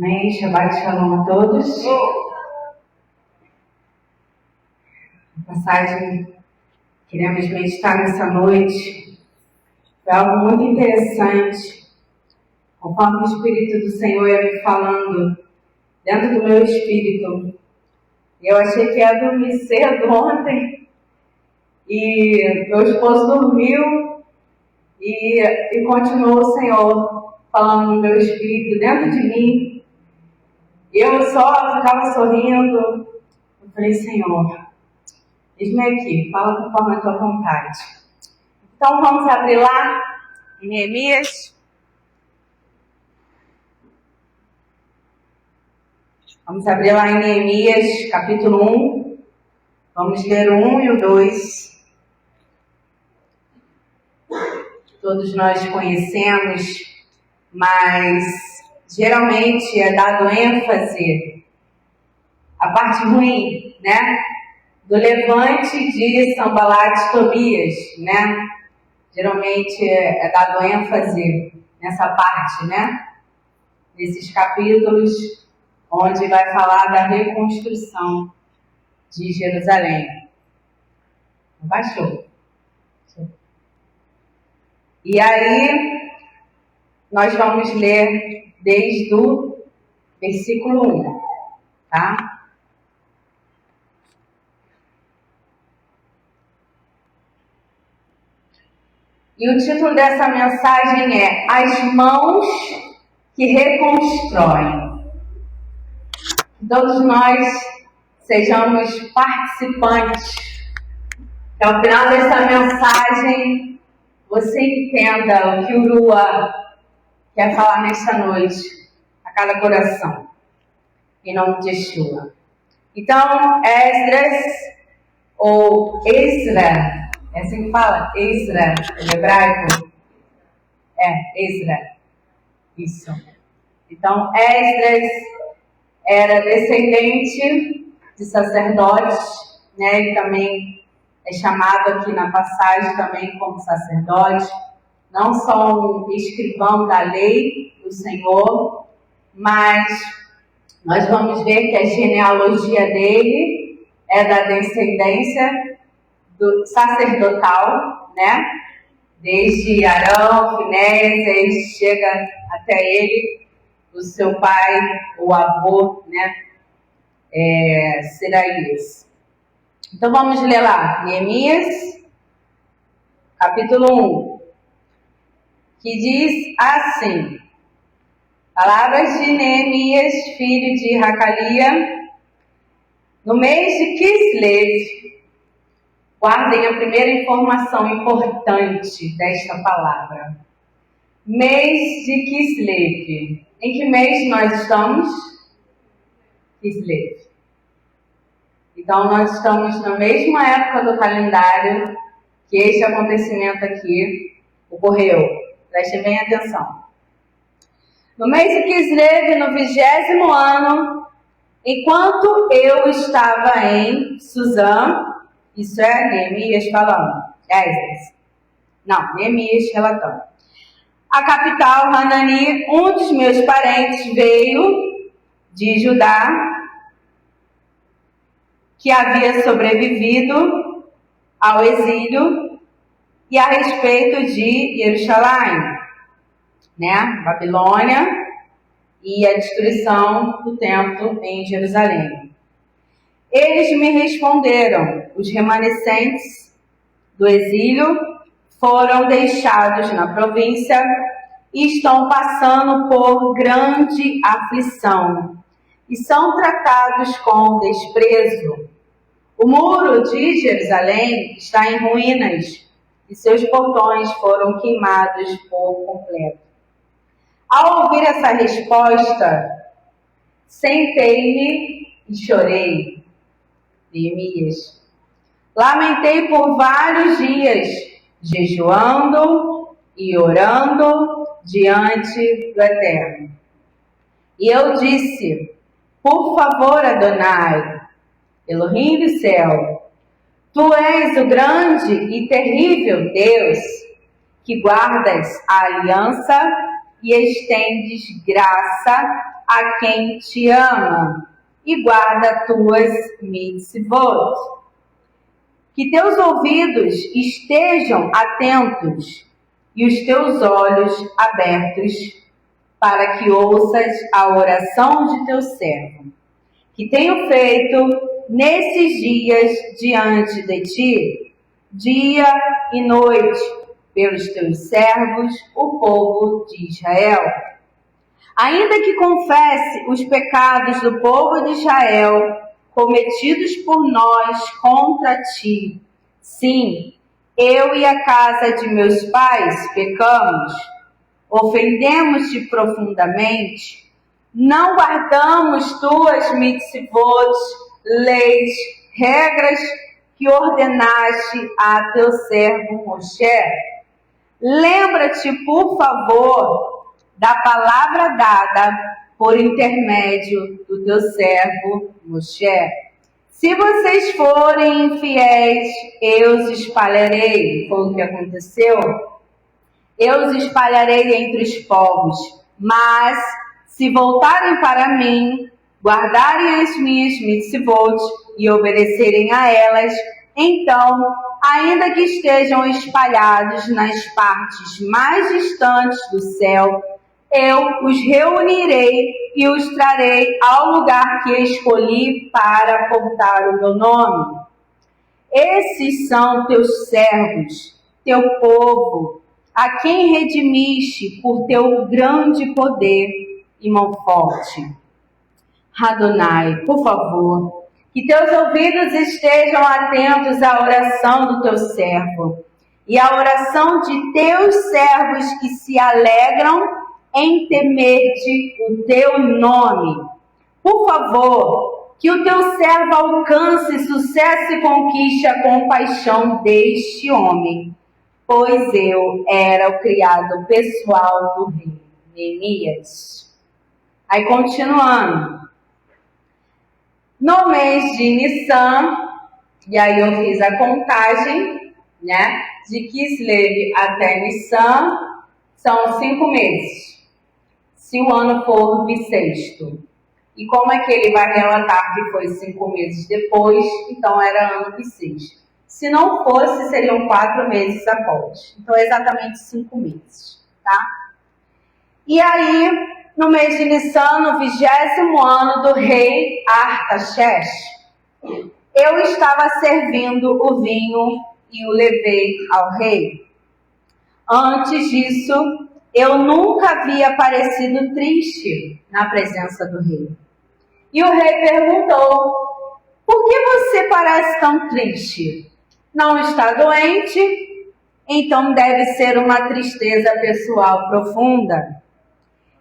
Amém. Shabbat Shalom a todos. A passagem que queremos meditar nessa noite foi algo muito interessante. Conforme o Espírito do Senhor ia me falando dentro do meu espírito. Eu achei que ia dormir cedo ontem. E meu esposo dormiu e continuou o Senhor falando no meu espírito, dentro de mim. Eu só ficava sorrindo. Eu falei, Senhor, eis-me aqui, fala conforme a tua vontade. Então vamos abrir lá em Neemias. Vamos abrir lá em Neemias, capítulo 1. Vamos ler o 1 e o 2. Todos nós conhecemos, mas geralmente é dado ênfase à parte ruim, né? Do levante de Sanbalat e Tobias, né? Geralmente é dado ênfase nessa parte, né? Nesses capítulos onde vai falar da reconstrução de Jerusalém. Baixou. E aí, nós vamos ler desde o versículo 1, tá? E o título dessa mensagem é As Mãos que Reconstroem. Todos nós sejamos participantes. Que ao final dessa mensagem você entenda o que o Rua quer falar nesta noite a cada coração, em nome de Yeshua. Então, Esdras, ou Ezra, é assim que fala? Ezra, em hebraico? Ezra. Isso. Então, Esdras era descendente de sacerdotes, né? Ele também é chamado aqui na passagem também como sacerdote, não só um escrivão da lei do Senhor, mas nós vamos ver que a genealogia dele é da descendência do sacerdotal, né? Desde Arão, Finéias, chega até ele, o seu pai, o avô, né? Seraías. Então vamos ler lá, Neemias, capítulo 1, que diz assim: palavras de Neemias, filho de Hacalia, no mês de Kislev. Guardem a primeira informação importante desta palavra. Mês de Kislev. Em que mês nós estamos? Kislev. Então, nós estamos na mesma época do calendário que este acontecimento aqui ocorreu. Prestem bem atenção. No mês de Kislev, no 20º ano, enquanto eu estava em Suzã, isso é Neemias falando, Neemias relatando. A capital, Hanani, um dos meus parentes veio de Judá, que havia sobrevivido ao exílio, e a respeito de Jerusalém, né? Babilônia e a destruição do templo em Jerusalém. Eles me responderam: os remanescentes do exílio foram deixados na província e estão passando por grande aflição e são tratados com desprezo. O muro de Jerusalém está em ruínas e seus portões foram queimados por completo. Ao ouvir essa resposta, sentei-me e chorei. Neemias. Lamentei por vários dias, jejuando e orando diante do Eterno. E eu disse: por favor, Adonai, Elohim do céu, tu és o grande e terrível Deus, que guardas a aliança e estendes graça a quem te ama e guarda tuas mitzvot. Que teus ouvidos estejam atentos e os teus olhos abertos para que ouças a oração de teu servo, que tenho feito nesses dias diante de ti, dia e noite, pelos teus servos, o povo de Israel. Ainda que confesse os pecados do povo de Israel, cometidos por nós contra ti, sim, eu e a casa de meus pais pecamos, ofendemos-te profundamente, não guardamos tuas mitzvot, leis, regras que ordenaste a teu servo Moshe. Lembra-te, por favor, da palavra dada por intermédio do teu servo Moshe. Se vocês forem infiéis, eu os espalharei. Foi o que aconteceu? Eu os espalharei entre os povos, mas se voltarem para mim, guardarem as minhas mitzvot e obedecerem a elas, então, ainda que estejam espalhados nas partes mais distantes do céu, eu os reunirei e os trarei ao lugar que escolhi para apontar o meu nome. Esses são teus servos, teu povo, a quem redimiste por teu grande poder e mão forte. Adonai, por favor, que teus ouvidos estejam atentos à oração do teu servo e à oração de teus servos que se alegram em temer-te o teu nome. Por favor, que o teu servo alcance sucesso e conquiste a compaixão deste homem, pois eu era o criado pessoal do rei Neemias. Aí continuando. No mês de Nissan, e aí eu fiz a contagem, né? De Kislev até Nissan, são 5 meses. Se o ano for bissexto. E como é que ele vai relatar que foi 5 meses depois, então era ano bissexto. Se não fosse, seriam 4 meses após. Então, exatamente 5 meses, tá? E aí, no mês de Nissan, no 20º ano do rei Artaxerxes, eu estava servindo o vinho e o levei ao rei. Antes disso, eu nunca havia parecido triste na presença do rei. E o rei perguntou: por que você parece tão triste? Não está doente? Então deve ser uma tristeza pessoal profunda.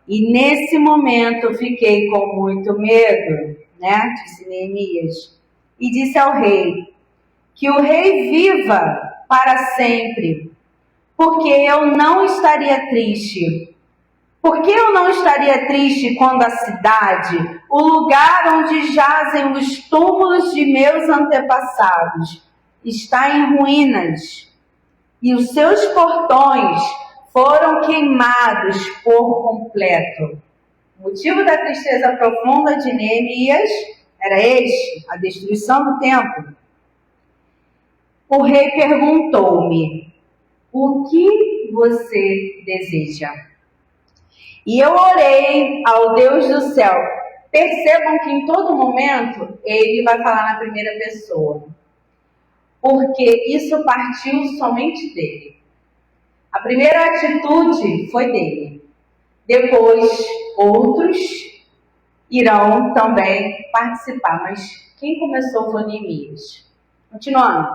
E nesse momento fiquei com muito medo, né? Disse Neemias. E disse ao rei: que o rei viva para sempre, porque eu não estaria triste. Por que eu não estaria triste quando a cidade, o lugar onde jazem os túmulos de meus antepassados, está em ruínas e os seus portões foram queimados por completo? O motivo da tristeza profunda de Neemias era este: a destruição do templo. O rei perguntou-me: o que você deseja? E eu orei ao Deus do céu. Percebam que em todo momento ele vai falar na primeira pessoa, porque isso partiu somente dele. A primeira atitude foi dele. Depois, outros irão também participar, mas quem começou foi Neemias. Continuando.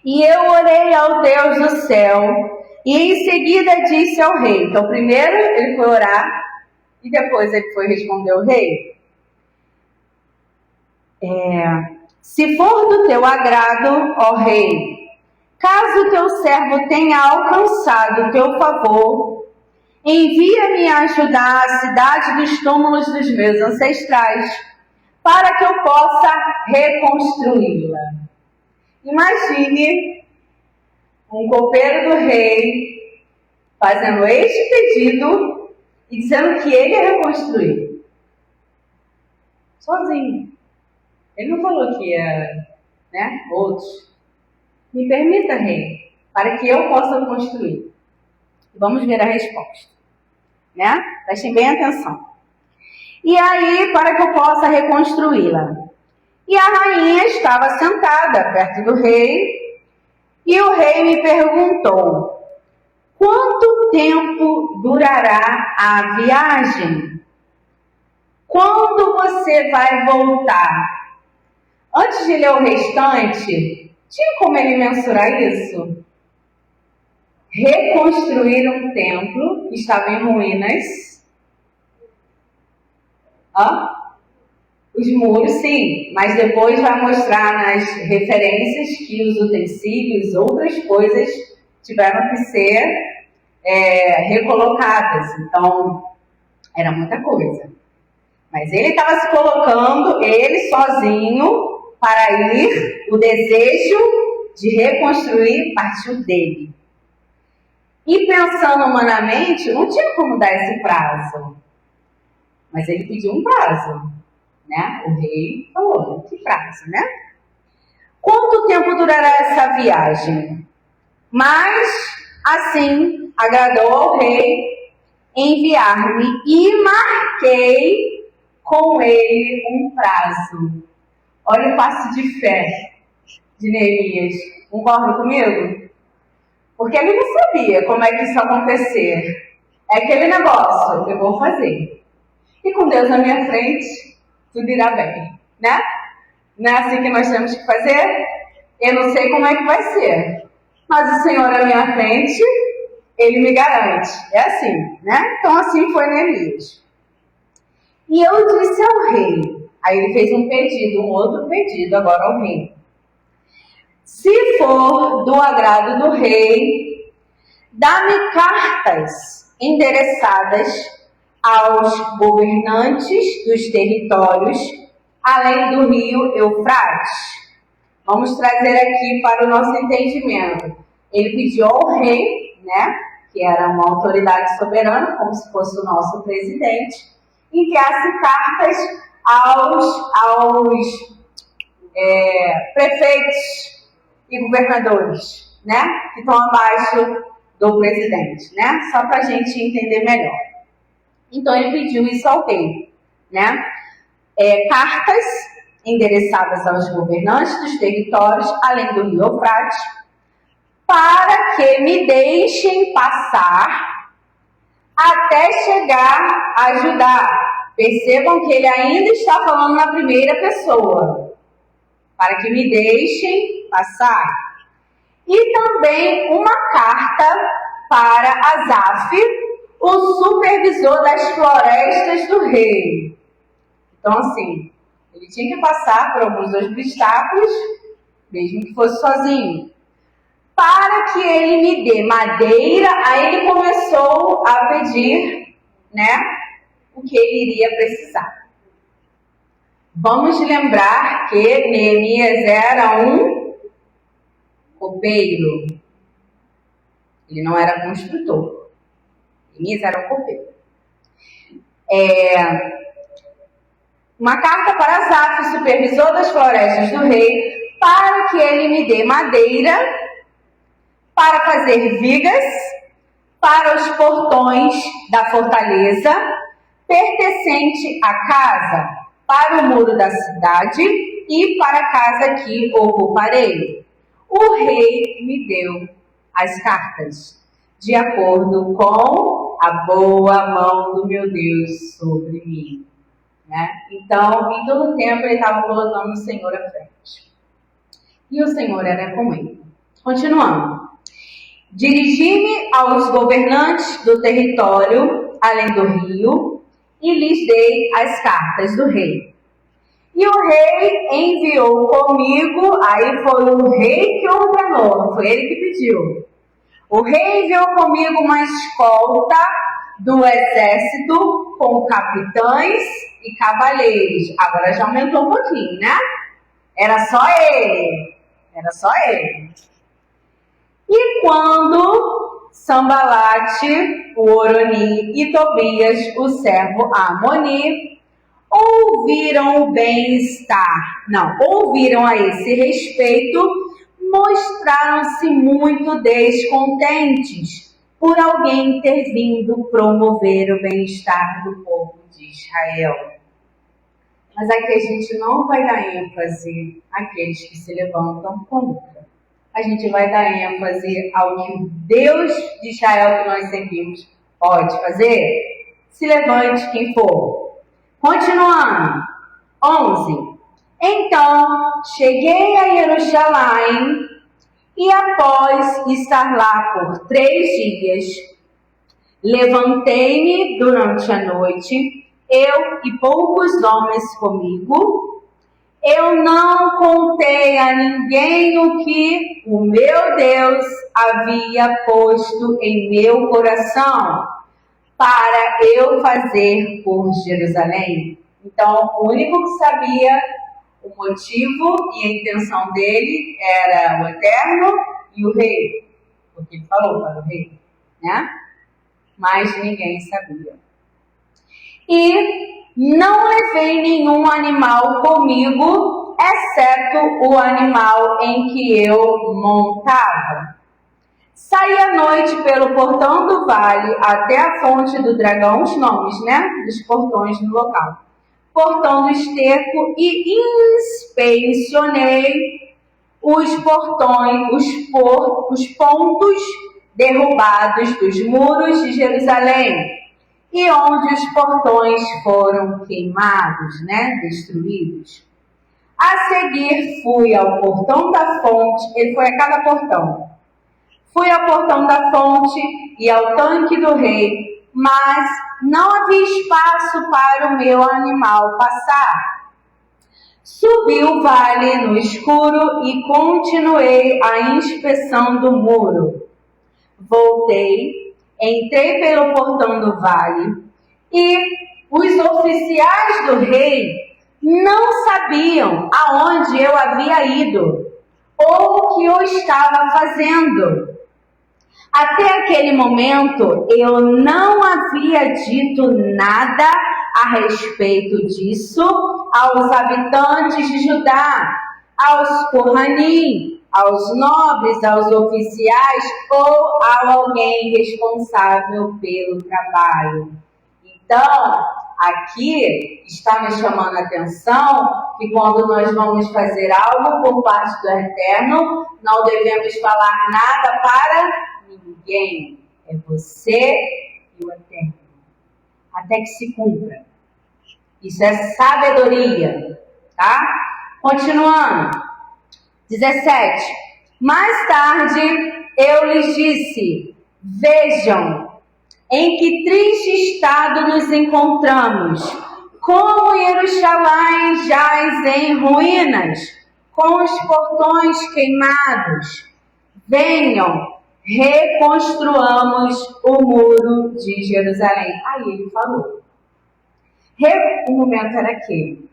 E eu orei ao Deus do céu, e em seguida disse ao rei. Então, primeiro ele foi orar, e depois ele foi responder ao rei. Se for do teu agrado, ó rei, caso o teu servo tenha alcançado o teu favor, envia-me a ajudar a cidade dos túmulos dos meus ancestrais, para que eu possa reconstruí-la. Imagine um copeiro do rei fazendo este pedido e dizendo que ele ia reconstruir. Sozinho. Ele não falou que ia, outros. Me permita, rei, para que eu possa construir. Vamos ver a resposta, Prestem bem atenção. E aí, para que eu possa reconstruí-la. E a rainha estava sentada perto do rei, e o rei me perguntou: quanto tempo durará a viagem? Quando você vai voltar? Antes de ler o restante, tinha como ele mensurar isso? Reconstruir um templo que estava em ruínas. Os muros, sim, mas depois vai mostrar nas referências que os utensílios, outras coisas tiveram que ser recolocadas. Então, era muita coisa. Mas ele estava se colocando, ele sozinho, para ir, o desejo de reconstruir partiu dele. E pensando humanamente, não tinha como dar esse prazo. Mas ele pediu um prazo, O rei falou, que prazo, Quanto tempo durará essa viagem? Mas, assim, agradou ao rei enviar-me e marquei com ele um prazo. Olha o passo de fé de Neemias. Concorda comigo? Porque ele não sabia como é que isso ia acontecer. É aquele negócio, eu vou fazer. E com Deus na minha frente, tudo irá bem, Não é assim que nós temos que fazer? Eu não sei como é que vai ser, mas o Senhor à minha frente, Ele me garante. É assim, Então assim foi Neemias. E eu disse ao rei, aí ele fez um pedido, um outro pedido agora ao rei. Se for do agrado do rei, dá-me cartas endereçadas aos governantes dos territórios, além do rio Eufrates. Vamos trazer aqui para o nosso entendimento. Ele pediu ao rei, que era uma autoridade soberana, como se fosse o nosso presidente, enviasse cartas aos prefeitos e governadores, que estão abaixo do presidente, Só para a gente entender melhor. Então, ele pediu isso ao rei, cartas endereçadas aos governantes dos territórios, além do rio Eufrates, para que me deixem passar até chegar a Judá. Percebam que ele ainda está falando na primeira pessoa. Para que me deixem passar. E também uma carta para Asaf, o supervisor das florestas do rei. Então, assim, ele tinha que passar por alguns obstáculos, mesmo que fosse sozinho, para que ele me dê madeira. Aí ele começou a pedir, o que ele iria precisar. Vamos lembrar que Neemias era um copeiro. Ele não era construtor. Neemias era um copeiro. Uma carta para Asaf, supervisor das florestas do rei, para que ele me dê madeira para fazer vigas para os portões da fortaleza, pertencente à casa, para o muro da cidade e para a casa que ocuparei. O rei me deu as cartas, de acordo com a boa mão do meu Deus sobre mim. Então, em todo o tempo, ele estava colocando o Senhor à frente. E o Senhor era com ele. Continuando. Dirigi-me aos governantes do território, além do rio, e lhes dei as cartas do rei. E o rei enviou comigo, aí foi o rei que ordenou, não foi ele que pediu. O rei enviou comigo uma escolta do exército com capitães e cavaleiros. Agora já aumentou um pouquinho, Era só ele. E quando Sambalate, o Oroni, e Tobias, o servo Amoni, ouviram o bem-estar. Não, ouviram a esse respeito, mostraram-se muito descontentes por alguém ter vindo promover o bem-estar do povo de Israel. Mas aqui a gente não vai dar ênfase àqueles que se levantam contra. A gente vai dar ênfase ao que o Deus de Israel que nós servimos pode fazer. Se levante quem for. Continuando. 11. Então, cheguei a Jerusalém e após estar lá por 3 dias, levantei-me durante a noite, eu e poucos homens comigo. Eu não contei a ninguém o que o meu Deus havia posto em meu coração para eu fazer por Jerusalém. Então, o único que sabia o motivo e a intenção dele era o Eterno e o rei, porque ele falou para o rei, né? Mas ninguém sabia. E não levei nenhum animal comigo, exceto o animal em que eu montava. Saí à noite pelo portão do vale até a fonte do dragão, os nomes, né, dos portões no local. Portão do esterco, e inspecionei os portões, os pontos derrubados dos muros de Jerusalém, e onde os portões foram queimados, né, destruídos. A seguir fui ao portão da fonte, ele foi a cada portão. Fui ao portão da fonte e ao tanque do rei, mas não havia espaço para o meu animal passar. Subi o vale no escuro e continuei a inspeção do muro. Voltei, entrei pelo portão do vale e os oficiais do rei não sabiam aonde eu havia ido ou o que eu estava fazendo. Até aquele momento, eu não havia dito nada a respeito disso aos habitantes de Judá, aos Kohanim, aos nobres, aos oficiais ou a alguém responsável pelo trabalho. Então, aqui está me chamando a atenção que quando nós vamos fazer algo por parte do Eterno, não devemos falar nada para ninguém. É você e o Eterno. Até que se cumpra. Isso é sabedoria, tá? Continuando. 17. Mais tarde eu lhes disse: vejam em que triste estado nos encontramos, como Jerusalém jaz em ruínas, com os portões queimados. Venham, reconstruamos o muro de Jerusalém. Aí ele falou. O momento era aquele.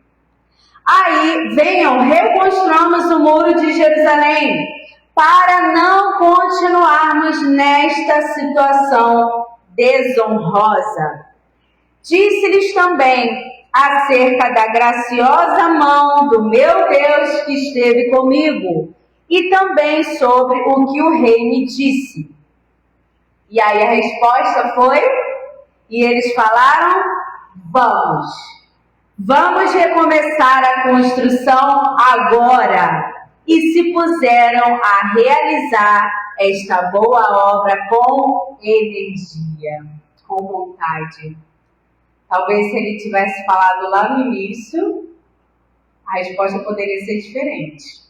Aí, venham, reconstruamos o muro de Jerusalém, para não continuarmos nesta situação desonrosa. Disse-lhes também acerca da graciosa mão do meu Deus que esteve comigo, e também sobre o que o rei me disse. E aí a resposta foi, e eles falaram: vamos recomeçar a construção agora. E se puseram a realizar esta boa obra com energia, com vontade. Talvez se ele tivesse falado lá no início, a resposta poderia ser diferente.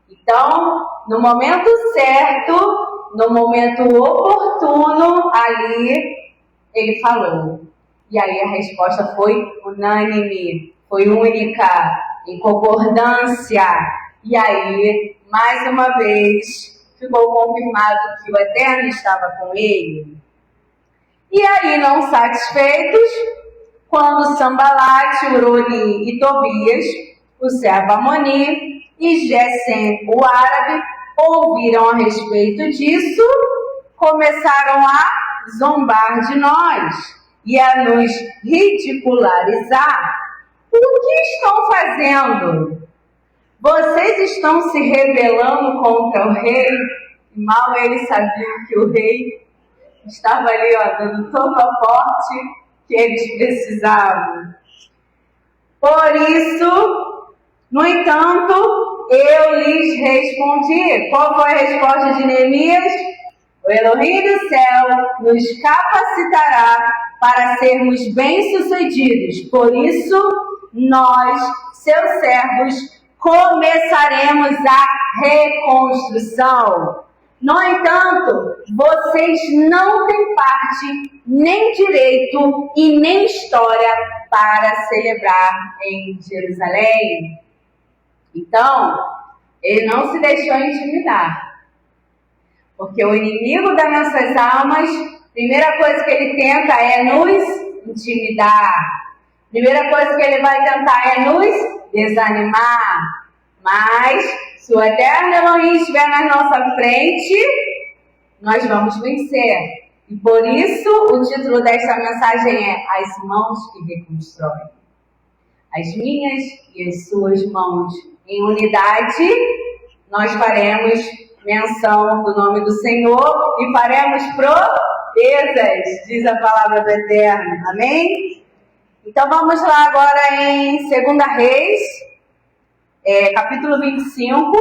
Então, no momento certo, no momento oportuno, ali ele falou. E aí a resposta foi unânime, foi única, em concordância. E aí, mais uma vez, ficou confirmado que o Eterno estava com ele. E aí, não satisfeitos, quando Sambalate, Oroni e Tobias, o servo Amoni, e Gesem, o árabe, ouviram a respeito disso, começaram a zombar de nós e a nos ridicularizar. O que estão fazendo? Vocês estão se rebelando contra o rei? Mal eles sabiam que o rei estava ali, dando todo o aporte que eles precisavam. Por isso, no entanto, eu lhes respondi. Qual foi a resposta de Neemias? O Elohim do céu nos capacitará para sermos bem-sucedidos. Por isso, nós, seus servos, começaremos a reconstrução. No entanto, vocês não têm parte, nem direito e nem história para celebrar em Jerusalém. Então, ele não se deixou intimidar. Porque o inimigo das nossas almas, primeira coisa que ele tenta é nos intimidar. Primeira coisa que ele vai tentar é nos desanimar. Mas, se o eterno Elohim estiver na nossa frente, nós vamos vencer. E por isso, o título desta mensagem é As Mãos que Reconstroem. As minhas e as suas mãos em unidade, nós faremos menção do nome do Senhor e faremos proezas, diz a palavra do Eterno. Amém? Então vamos lá agora em 2 Reis, capítulo 25.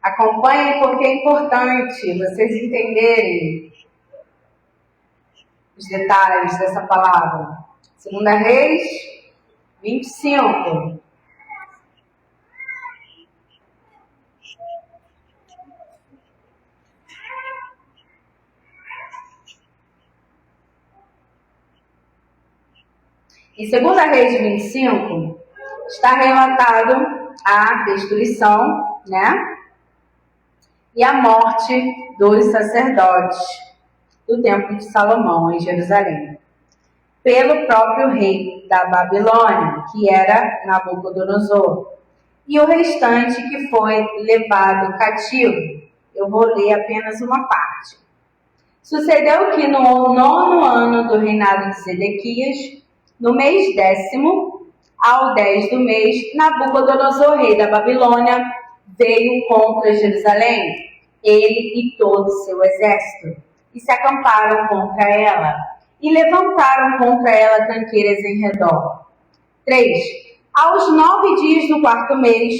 Acompanhem porque é importante vocês entenderem os detalhes dessa palavra. 2 Reis 25. Em 2 Reis 25, está relatado a destruição, e a morte dos sacerdotes do Templo de Salomão em Jerusalém, pelo próprio rei da Babilônia, que era Nabucodonosor, e o restante que foi levado cativo. Eu vou ler apenas uma parte. Sucedeu que no 9º ano do reinado de Zedequias, no mês 10º, ao 10 do mês, Nabucodonosor, rei da Babilônia, veio contra Jerusalém, ele e todo o seu exército, e se acamparam contra ela, e levantaram contra ela tranqueiras em redor. 3. Aos 9 dias do 4º mês,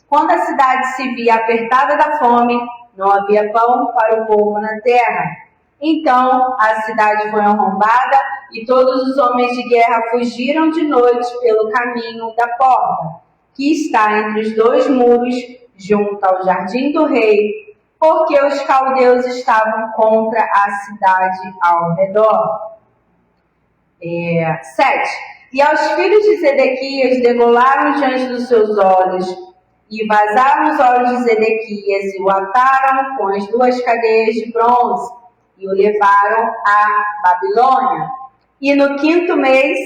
quando a cidade se via apertada da fome, não havia pão para o povo na terra. Então a cidade foi arrombada e todos os homens de guerra fugiram de noite pelo caminho da porta, que está entre os 2 muros, junto ao jardim do rei, porque os caldeus estavam contra a cidade ao redor. 7. E aos filhos de Zedequias degolaram diante dos seus olhos, e vazaram os olhos de Zedequias, e o ataram com as 2 cadeias de bronze, e o levaram à Babilônia. E no 5º mês,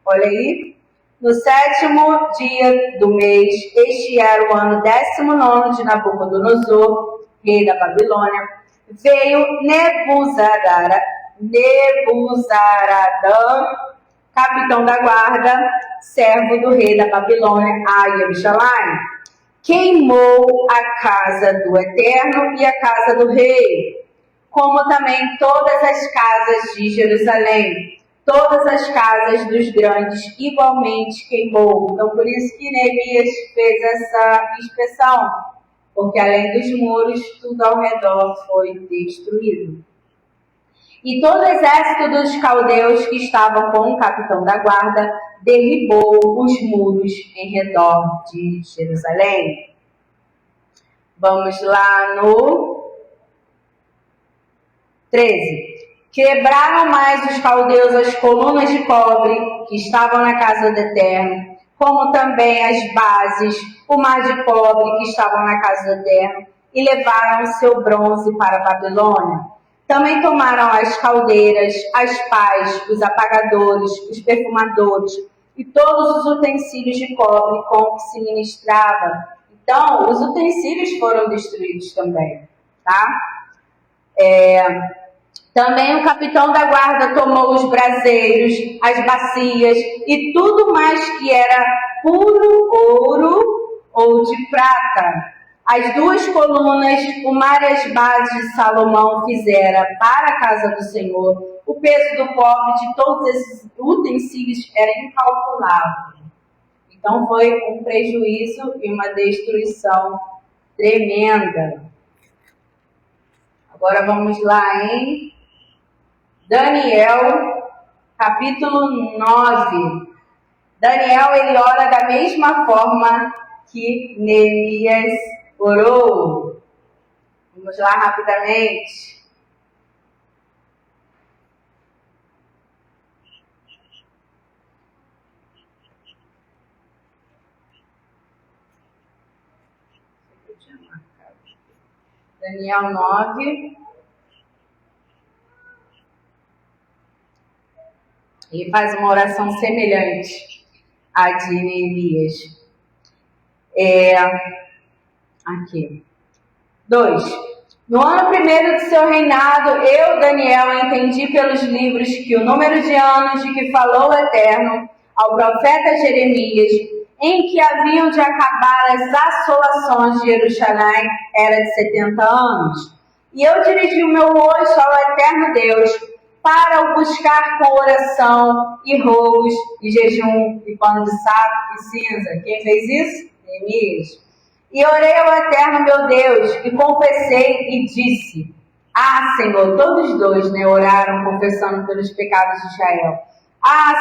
olha aí, no 7º dia do mês, este era o ano 19º de Nabucodonosor, rei da Babilônia, veio Nebuzaradã, capitão da guarda, servo do rei da Babilônia, a Jerusalém, queimou a casa do Eterno e a casa do rei, como também todas as casas de Jerusalém, todas as casas dos grandes igualmente queimou. Então, por isso que Neemias fez essa inspeção, porque além dos muros, tudo ao redor foi destruído. E todo o exército dos caldeus que estavam com o capitão da guarda derribou os muros em redor de Jerusalém. Vamos lá no 13. Quebraram mais os caldeus as colunas de cobre que estavam na casa do Eterno, como também as bases, o mar de cobre que estavam na casa do Eterno, e levaram o seu bronze para a Babilônia. Também tomaram as caldeiras, as pás, os apagadores, os perfumadores e todos os utensílios de cobre com que se ministrava. Então, os utensílios foram destruídos também. tá? Também o capitão da guarda tomou os braseiros, as bacias e tudo mais que era puro ouro ou de prata. As 2 colunas, o mar e as bases de Salomão fizera para a casa do Senhor. O peso do pobre de todos esses utensílios era incalculável. Então foi um prejuízo e uma destruição tremenda. Agora vamos lá em Daniel, capítulo 9. Daniel, ele ora da mesma forma que Neemias orou. Vamos lá rapidamente. Daniel 9. Ele faz uma oração semelhante à de Neemias. Aqui. 2. No ano 1º de seu reinado, eu, Daniel, entendi pelos livros que o número de anos de que falou o Eterno ao profeta Jeremias, em que haviam de acabar as assolações de Jerusalém, era de 70 anos. E eu dirigi o meu rosto ao Eterno Deus, para o buscar com oração e rogos, e jejum, e pano de saco e cinza. Quem fez isso? Neemias. E orei ao Eterno meu Deus, e confessei e disse: Senhor, todos 2, oraram confessando pelos pecados de Israel.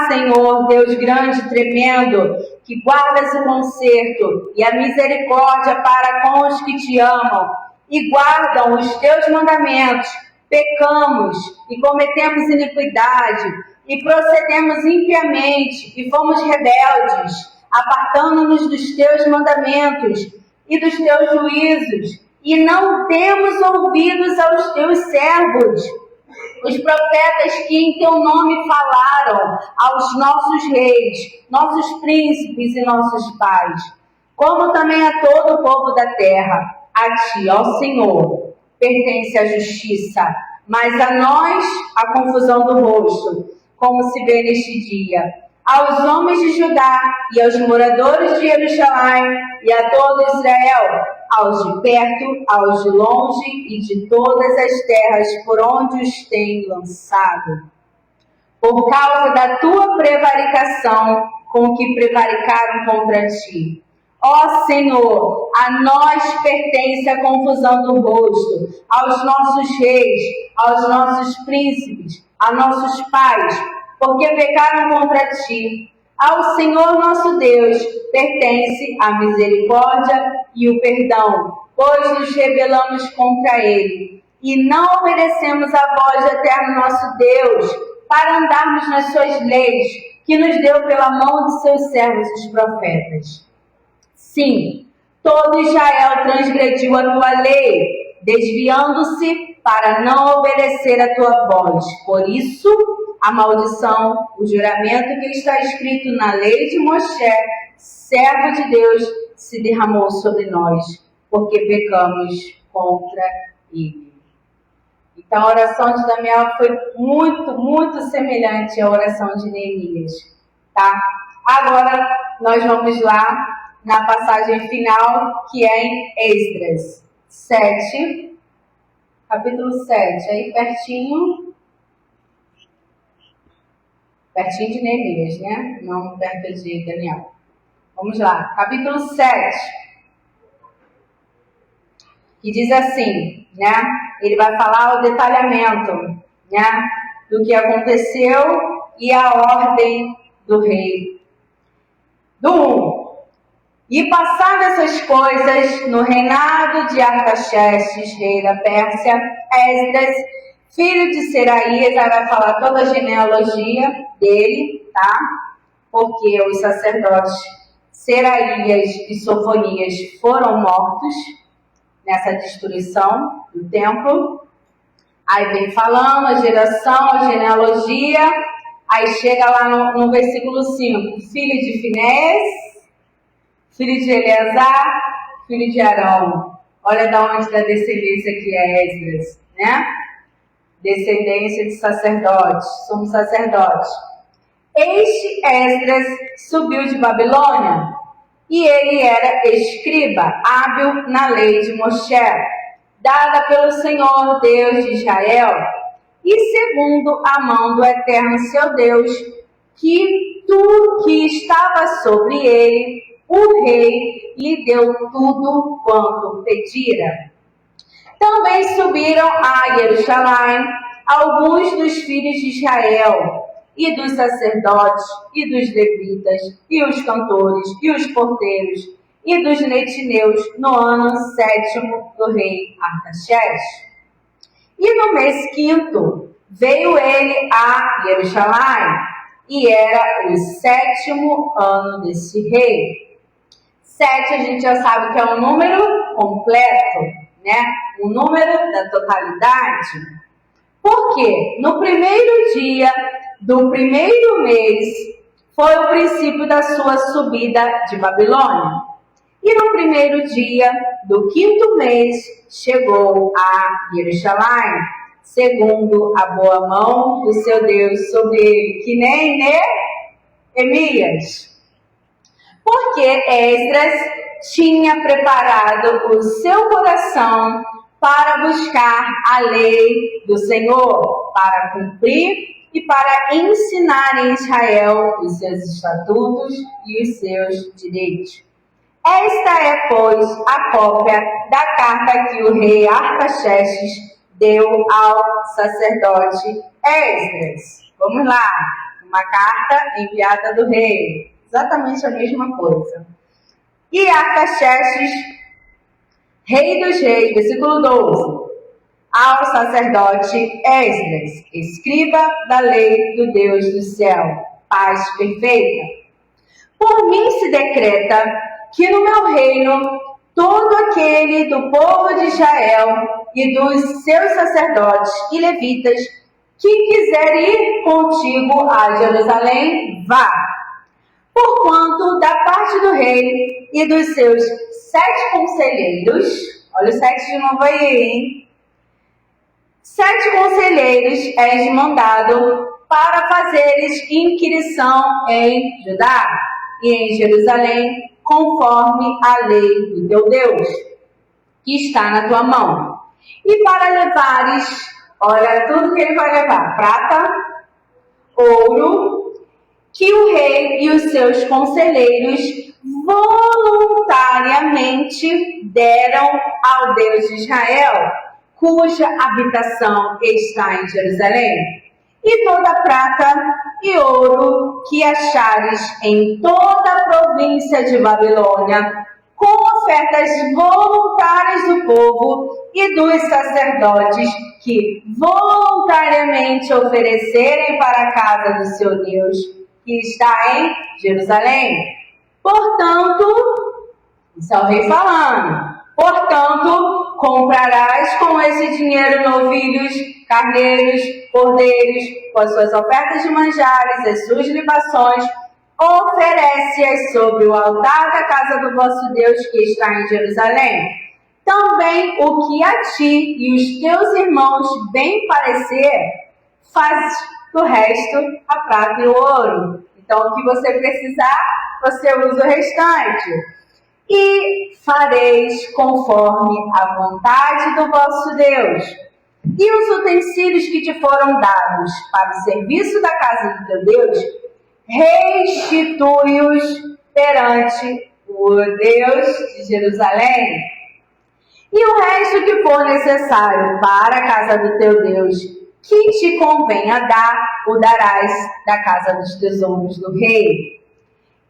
Senhor, Deus grande e tremendo, que guardas o conserto e a misericórdia para com os que te amam, e guardam os teus mandamentos. Pecamos e cometemos iniquidade, e procedemos impiamente, e fomos rebeldes, apartando-nos dos teus mandamentos e dos teus juízos, e não demos ouvidos aos teus servos, os profetas que em teu nome falaram aos nossos reis, nossos príncipes e nossos pais, como também a todo o povo da terra. A ti, ó Senhor, pertence a justiça, mas a nós a confusão do rosto, como se vê neste dia. Aos homens de Judá e aos moradores de Jerusalém e a todo Israel, aos de perto, aos de longe e de todas as terras por onde os tem lançado. Por causa da tua prevaricação com que prevaricaram contra ti. Ó Senhor, a nós pertence a confusão do rosto, aos nossos reis, aos nossos príncipes, a nossos pais, porque pecaram contra ti. Ao Senhor nosso Deus pertence a misericórdia e o perdão, pois nos rebelamos contra ele, e não obedecemos a voz do Eterno nosso Deus, para andarmos nas suas leis, que nos deu pela mão de seus servos os profetas. Sim, todo Israel transgrediu a tua lei, desviando-se para não obedecer a tua voz. Por isso, a maldição, o juramento que está escrito na lei de Moshe, servo de Deus, se derramou sobre nós, porque pecamos contra ele. Então, a oração de Daniel foi muito semelhante à oração de Neemias, tá? Agora, nós vamos lá na passagem final, que é em Esdras 7, capítulo 7, aí pertinho de Neemias, né? Não perto de Daniel. Vamos lá, capítulo 7, que diz assim, né? Ele vai falar o detalhamento, né? Do que aconteceu e a ordem do rei. Do 1. E passadas essas coisas, no reinado de Artaxerxes, rei da Pérsia, Esdras, filho de Seraías, vai falar toda a genealogia dele, tá? Porque os sacerdotes Seraías e Sofonias foram mortos nessa destruição do templo. Aí vem falando a geração, a genealogia, aí chega lá no versículo 5, filho de Finés, filho de Eleazar, filho de Arão. Olha da onde da descendência que é Esdras, né? Descendência de sacerdotes, somos sacerdotes. Este Esdras subiu de Babilônia, e ele era escriba, hábil na lei de Moshe, dada pelo Senhor Deus de Israel, e segundo a mão do Eterno seu Deus, que tudo que estava sobre ele, o rei lhe deu tudo quanto pedira. Também subiram a Jerusalém alguns dos filhos de Israel, e dos sacerdotes, e dos levitas, e os cantores, e os porteiros, e dos netineus, no ano 7º do rei Artaxerxes. E no mês 5º veio ele a Jerusalém, e era o 7º ano desse rei. 7 a gente já sabe que é um número completo, né? O número da totalidade. Porque no primeiro dia do primeiro mês foi o princípio da sua subida de Babilônia. E no primeiro dia do 5º mês chegou a Jerusalém, segundo a boa mão do seu Deus sobre ele, que nem Neemias. Porque Esdras tinha preparado o seu coração para buscar a lei do Senhor, para cumprir e para ensinar em Israel os seus estatutos e os seus direitos. Esta é, pois, a cópia da carta que o rei Artaxerxes deu ao sacerdote Esdras. Vamos lá, uma carta enviada do rei, exatamente a mesma coisa. E Artaxerxes, rei dos reis, versículo 12, ao sacerdote Esdras, escriba da lei do Deus do céu, paz perfeita. Por mim se decreta que no meu reino todo aquele do povo de Israel e dos seus sacerdotes e levitas que quiser ir contigo a Jerusalém, vá. Porquanto da parte do rei e dos seus 7 conselheiros, olha o 7 de novo aí, hein? 7 conselheiros és mandado para fazeres inquirição em Judá e em Jerusalém, conforme a lei do teu Deus, que está na tua mão. E para levares, olha tudo que ele vai levar, prata, ouro, que o rei e os seus conselheiros voluntariamente deram ao Deus de Israel, cuja habitação está em Jerusalém, e toda prata e ouro que achares em toda a província de Babilônia, com ofertas voluntárias do povo e dos sacerdotes que voluntariamente oferecerem para a casa do seu Deus, que está em Jerusalém. Portanto, isso é o rei falando, portanto, comprarás com esse dinheiro novilhos, carneiros, cordeiros, com as suas ofertas de manjares, as suas libações, oferece-as sobre o altar da casa do vosso Deus que está em Jerusalém. Também o que a ti e os teus irmãos bem parecer, faz do resto a prata e o ouro. Então, o que você precisar, você usa o restante. E fareis conforme a vontade do vosso Deus. E os utensílios que te foram dados para o serviço da casa do teu Deus, restitui-os perante o Deus de Jerusalém. E o resto que for necessário para a casa do teu Deus, que te convenha dar, o darás da casa dos tesouros do rei.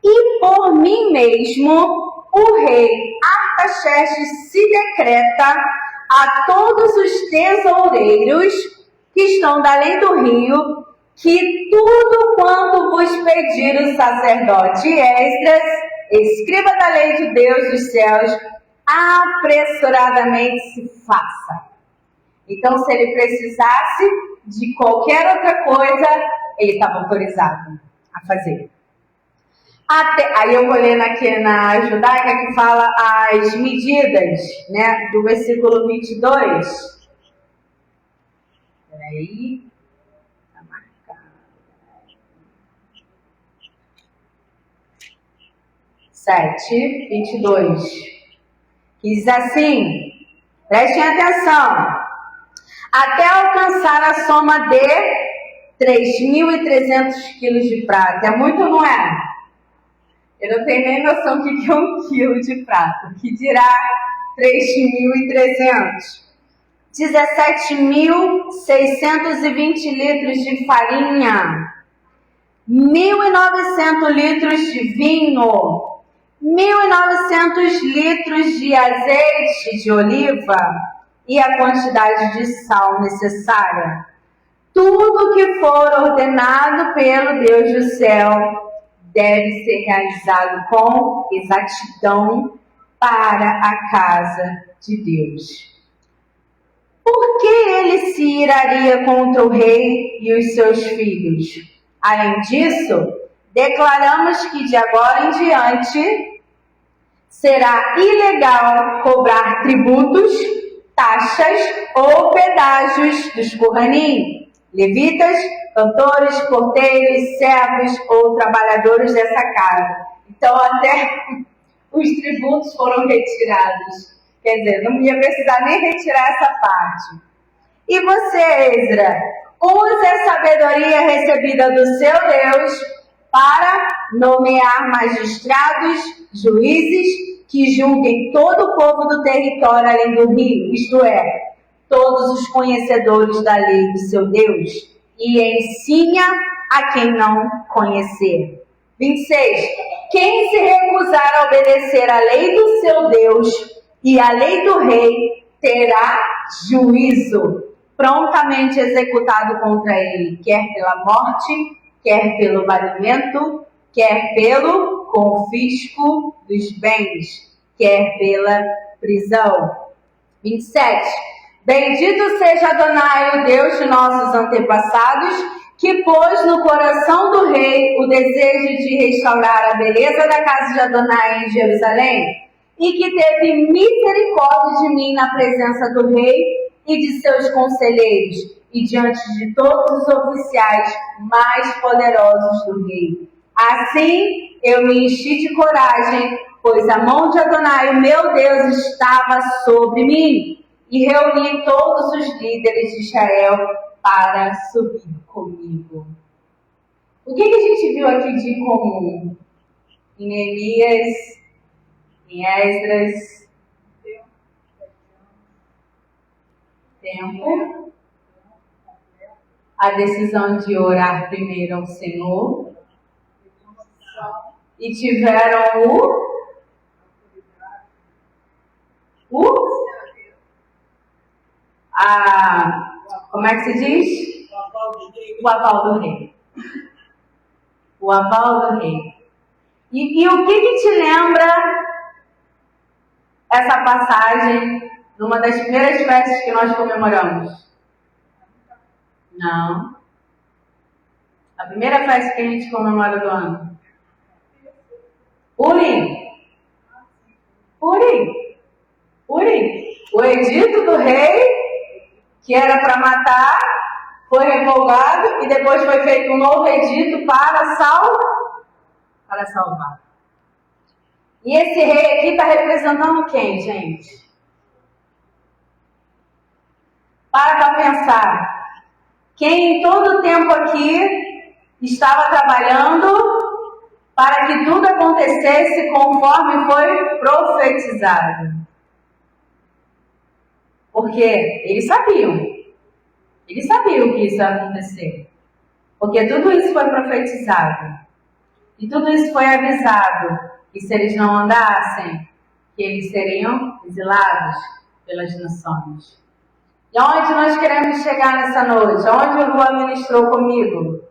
E por mim mesmo, o rei Artaxerxes se decreta a todos os tesoureiros que estão da além do rio, que tudo quanto vos pedir o sacerdote Esdras, escriba da lei de Deus dos céus, apressuradamente se faça. Então, se ele precisasse de qualquer outra coisa, ele estava autorizado a fazer. Aí eu vou lendo aqui na judaica que fala as medidas, né, do versículo 22. Peraí. Tá marcado. 7:22. Que diz assim, prestem atenção. Até alcançar a soma de 3.300 quilos de prata. É muito ou não é? Eu não tenho nem noção do que é 1 quilo de prata. O que dirá 3.300? 17.620 litros de farinha, 1.900 litros de vinho, 1.900 litros de azeite de oliva e a quantidade de sal necessária. Tudo que for ordenado pelo Deus do céu deve ser realizado com exatidão para a casa de Deus. Por que ele se iraria contra o rei e os seus filhos? Além disso, declaramos que de agora em diante será ilegal cobrar tributos, taxas ou pedágios dos Kohanim, levitas, cantores, porteiros, servos ou trabalhadores dessa casa. Então até os tributos foram retirados. Quer dizer, não ia precisar nem retirar essa parte. E você, Esdra, use a sabedoria recebida do seu Deus para nomear magistrados, juízes, que julguem todo o povo do território além do rio, isto é, todos os conhecedores da lei do seu Deus, e ensina a quem não conhecer. 26. Quem se recusar a obedecer à lei do seu Deus e a lei do rei terá juízo prontamente executado contra ele, quer pela morte, quer pelo banimento, quer pelo confisco dos bens, quer pela prisão. 27. Bendito seja Adonai, o Deus de nossos antepassados, que pôs no coração do rei o desejo de restaurar a beleza da casa de Adonai em Jerusalém, e que teve misericórdia de mim na presença do rei e de seus conselheiros, e diante de todos os oficiais mais poderosos do rei. Assim eu me enchi de coragem, pois a mão de Adonai, o meu Deus, estava sobre mim, e reuni todos os líderes de Israel para subir comigo. O que a gente viu aqui de comum? Em Neemias, em Esdras, tempo, a decisão de orar primeiro ao Senhor, e tiveram como é que se diz? O aval do rei. O aval do rei. E o que te lembra essa passagem numa das primeiras festas que nós comemoramos? Não. A primeira festa que a gente comemora do ano. Purim. O edito do rei, que era para matar, foi revogado e depois foi feito um novo edito para salvar. E esse rei aqui está representando quem, gente? Para pensar. Quem em todo o tempo aqui estava trabalhando para que tudo acontecesse conforme foi profetizado. Porque eles sabiam que isso ia acontecer. Porque tudo isso foi profetizado. E tudo isso foi avisado. E se eles não andassem, que eles seriam exilados pelas nações. E aonde nós queremos chegar nessa noite? Aonde o Rua ministrou comigo?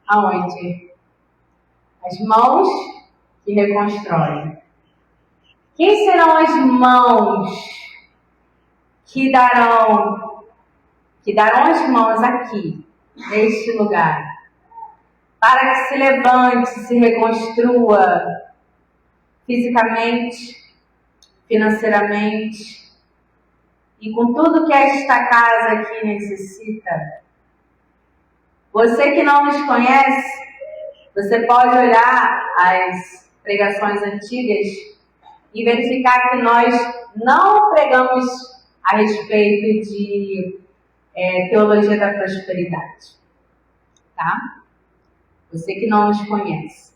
Aonde? As mãos que reconstroem. Quem serão as mãos que darão as mãos aqui, neste lugar, para que se levante, se reconstrua fisicamente, financeiramente e com tudo que esta casa aqui necessita. Você que não nos conhece, você pode olhar as pregações antigas e verificar que nós não pregamos a respeito de teologia da prosperidade, tá? Você que não nos conhece.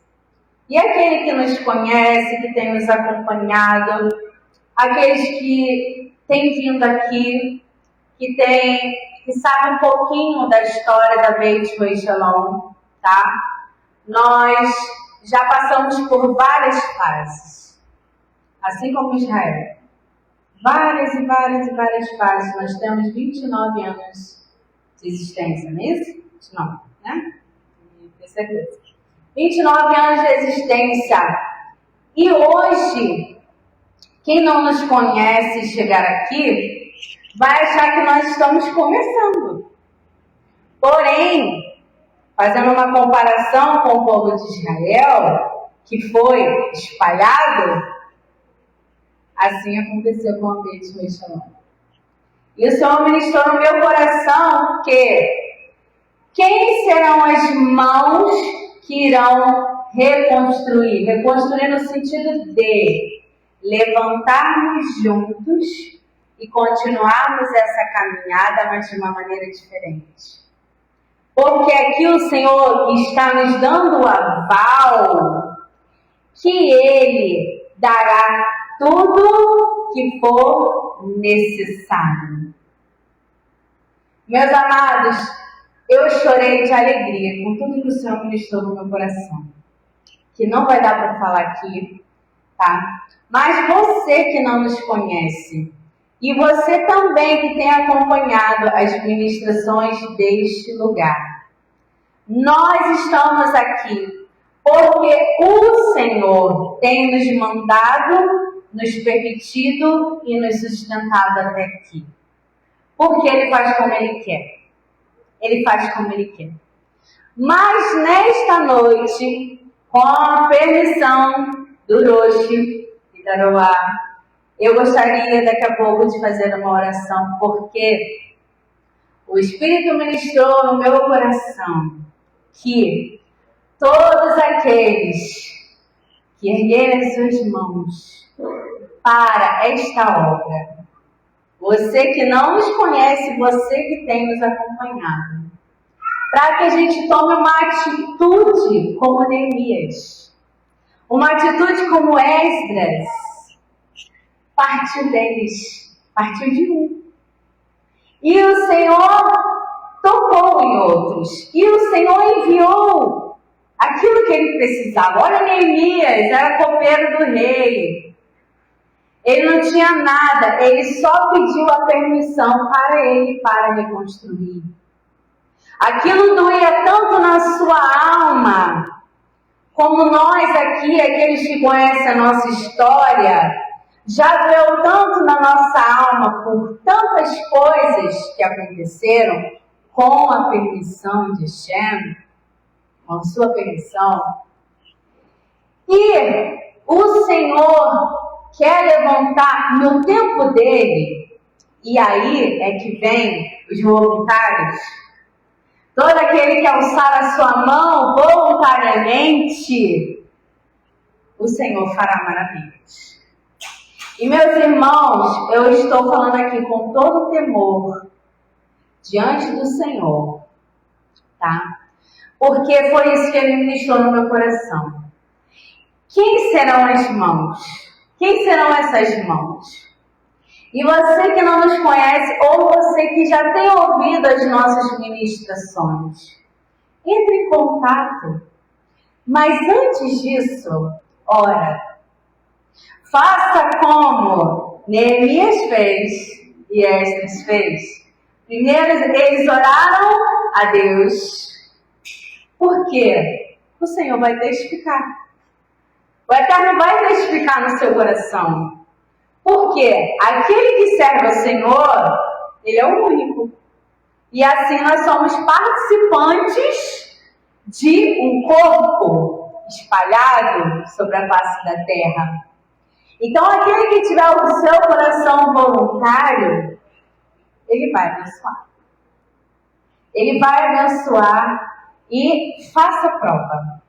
E aquele que nos conhece, que tem nos acompanhado, aqueles que têm vindo aqui, que sabem um pouquinho da história da Beit Rei Shalom, tá? Nós já passamos por várias fases, assim como Israel. Várias e várias e várias fases. Nós temos 29 anos de existência, não é isso? 29, né? Com certeza. 29 anos de existência. E hoje, quem não nos conhece e chegar aqui, vai achar que nós estamos começando. Porém, fazendo uma comparação com o povo de Israel, que foi espalhado, assim aconteceu com a Beit Rei Shalom. E o Senhor ministrou no meu coração que quem serão as mãos que irão reconstruir? Reconstruir no sentido de levantarmos juntos e continuarmos essa caminhada, mas de uma maneira diferente. Porque aqui o Senhor está nos dando o aval que Ele dará tudo que for necessário. Meus amados, eu chorei de alegria com tudo que o Senhor ministrou no meu coração. Que não vai dar para falar aqui, tá? Mas você que não nos conhece, e você também que tem acompanhado as ministrações deste lugar, nós estamos aqui porque o Senhor tem nos mandado, nos permitido e nos sustentado até aqui. Porque Ele faz como Ele quer. Ele faz como Ele quer. Mas nesta noite, com a permissão do Roshi e da Roá, eu gostaria daqui a pouco de fazer uma oração, porque o Espírito ministrou no meu coração que todos aqueles que erguerem as suas mãos para esta obra, você que não nos conhece, você que tem nos acompanhado, para que a gente tome uma atitude como Neemias, uma atitude como Esdras, partiu deles, partiu de um. E o Senhor tocou em outros. E o Senhor enviou aquilo que ele precisava. Olha, Neemias era copeiro do rei. Ele não tinha nada. Ele só pediu a permissão para ele para reconstruir. Aquilo doía tanto na sua alma, como nós aqui, aqueles que conhecem a nossa história, já doeu tanto na nossa alma por tantas coisas que aconteceram com a permissão de Shem, com a sua permissão. E o Senhor quer levantar no tempo dele, e aí é que vem os voluntários. Todo aquele que alçar a sua mão voluntariamente, o Senhor fará maravilhas. E meus irmãos, eu estou falando aqui com todo temor, diante do Senhor, tá? Porque foi isso que Ele ministrou no meu coração. Quem serão as mãos? Quem serão essas mãos? E você que não nos conhece, ou você que já tem ouvido as nossas ministrações, entre em contato. Mas antes disso, ora, faça como Neemias fez e Esdras fez. Primeiro, eles oraram a Deus. Por quê? O Senhor vai testificar. O Eterno vai testificar no seu coração. Porque aquele que serve ao Senhor, Ele é o único. E assim nós somos participantes de um corpo espalhado sobre a face da terra. Então, aquele que tiver o seu coração voluntário, ele vai abençoar. Ele vai abençoar e faça a prova.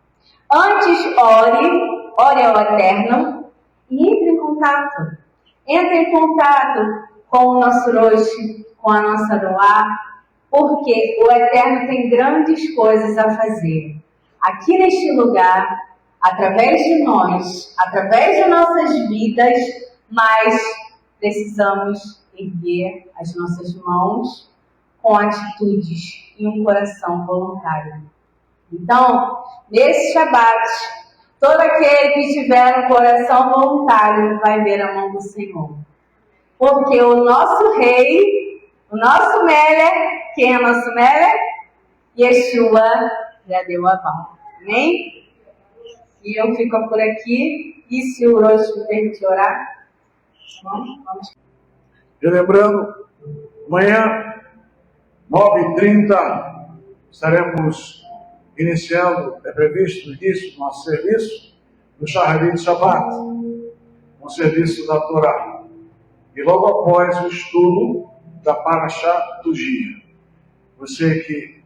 Antes, ore ao Eterno e entre em contato. Entre em contato com o nosso Rosh, com a nossa Roá, porque o Eterno tem grandes coisas a fazer. Aqui neste lugar, através de nós, através de nossas vidas, mas precisamos erguer as nossas mãos com atitudes e um coração voluntário. Então, nesse Shabat, todo aquele que tiver um coração voluntário vai ver a mão do Senhor. Porque o nosso rei, o nosso Melech, quem é nosso Melech? Yeshua já deu a mão. Amém? E eu fico por aqui. E se o Rosh me permitir orar? Vamos. E lembrando, amanhã, 9h30, estaremos iniciando, é previsto o início do nosso serviço, do Shaharit Shabbat, um serviço da Torá. E logo após o estudo da Parashá do dia. Você que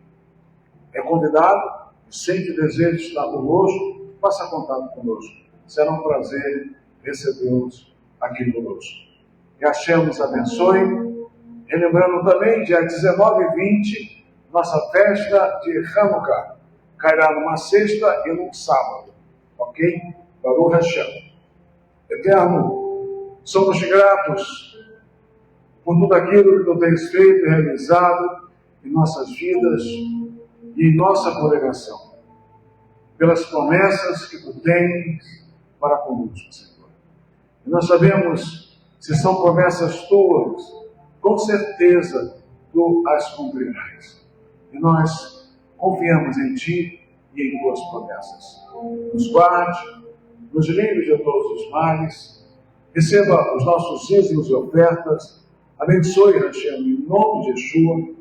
é convidado e sente desejo de estar conosco, faça contato conosco. Será um prazer recebê-los aqui conosco. Que Hashem nos abençoe. Relembrando também, dia 19 e 20, nossa festa de Hanukkah. Cairá numa sexta e num sábado. Ok? Baruch Hashem. Eterno, somos gratos por tudo aquilo que Tu tens feito e realizado em nossas vidas e em nossa congregação. Pelas promessas que Tu tens para conosco, Senhor. E nós sabemos, se são promessas Tuas, com certeza Tu as cumprirás. E nós confiamos em Ti e em Tuas promessas. Nos guarde, nos livre de todos os males, receba os nossos dízimos e ofertas, abençoe, Hashem, em nome de Yeshua.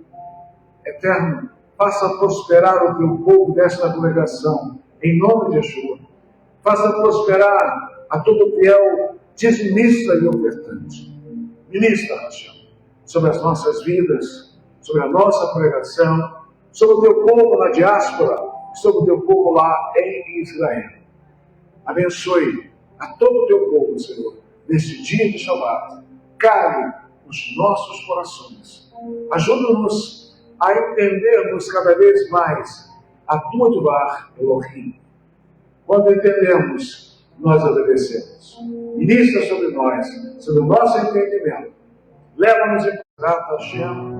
Eterno, faça prosperar o Teu povo desta congregação, em nome de Yeshua. Faça prosperar a todo fiel dizimista e ofertante. Ministra, Hashem, sobre as nossas vidas, sobre a nossa congregação, sobre o Teu povo na diáspora, sobre o Teu povo lá em Israel. Abençoe a todo o Teu povo, Senhor, neste dia de Shabbat. Cale nos nossos corações. Ajuda-nos a entendermos cada vez mais a Tua Dvar Elohim. Quando entendemos, nós obedecemos. Ministra sobre nós, sobre o nosso entendimento. Leva-nos em contato, Hashem.